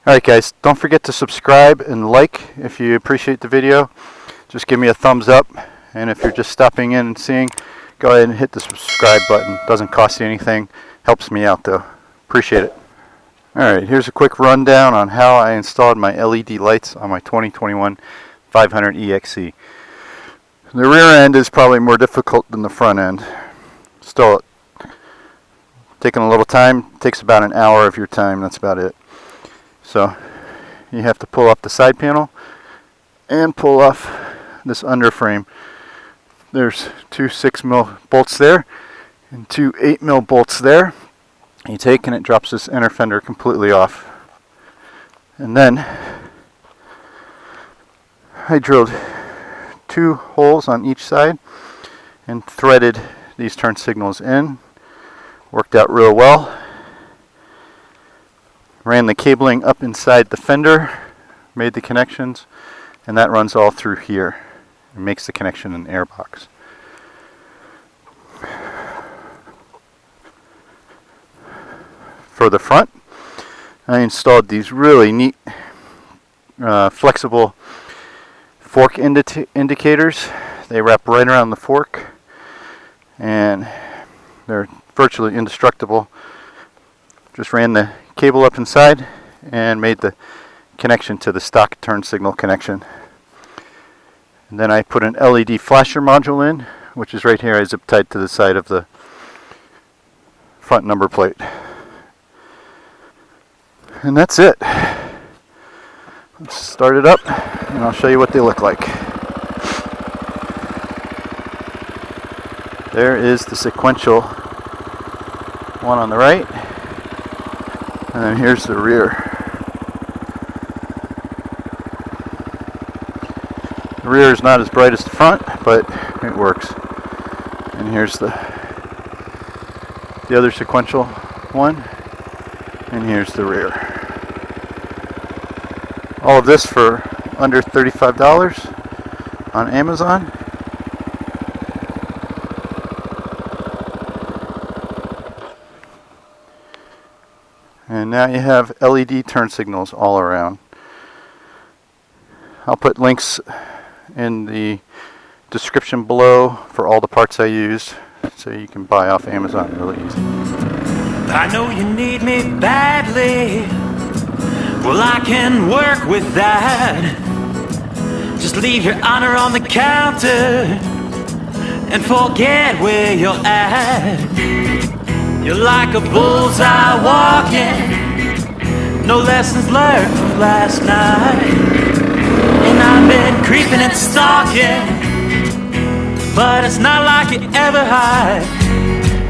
Alright guys, don't forget to subscribe and like if you appreciate the video. Just give me a thumbs up, and if you're just stopping in and seeing, go ahead and hit the subscribe button. Doesn't cost you anything, helps me out though. Appreciate it. Alright, here's a quick rundown on how I installed my LED lights on my 2021 500 EXC. The rear end is probably more difficult than the front end. Still taking a little time, takes about an hour of your time, that's about it. So you have to pull off the side panel and pull off this underframe. There's two 6mm bolts there and two 8mm bolts there. You take and it drops this inner fender completely off. And then I drilled 2 holes on each side and threaded these turn signals in. Worked out real well. Ran the cabling up inside the fender, made the connections, and that runs all through here and makes the connection in the airbox. For the front, I installed these really neat flexible fork indicators. They wrap right around the fork and they're virtually indestructible. Just ran the cable up inside and made the connection to the stock turn signal connection. And then I put an LED flasher module in, which is right here. I zip tied to the side of the front number plate. And that's it. Let's start it up and I'll show you what they look like. There is the sequential one on the right, and then here's the rear. The rear is not as bright as the front, but it works. And here's the other sequential one, and here's the rear. All of this for under $35 on Amazon. And now you have LED turn signals all around. I'll put links in the description below for all the parts I used, so you can buy off Amazon really easy. I know you need me badly. Well, I can work with that. Just leave your honor on the counter and forget where you're at. You're like a bullseye walking, no lessons learned from last night. And I've been creeping and stalking, but it's not like you ever hide.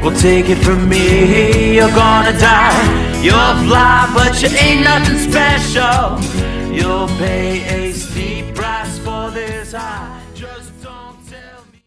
Well, take it from me, you're gonna die. You'll fly, but you ain't nothing special. You'll pay a steep price for this high.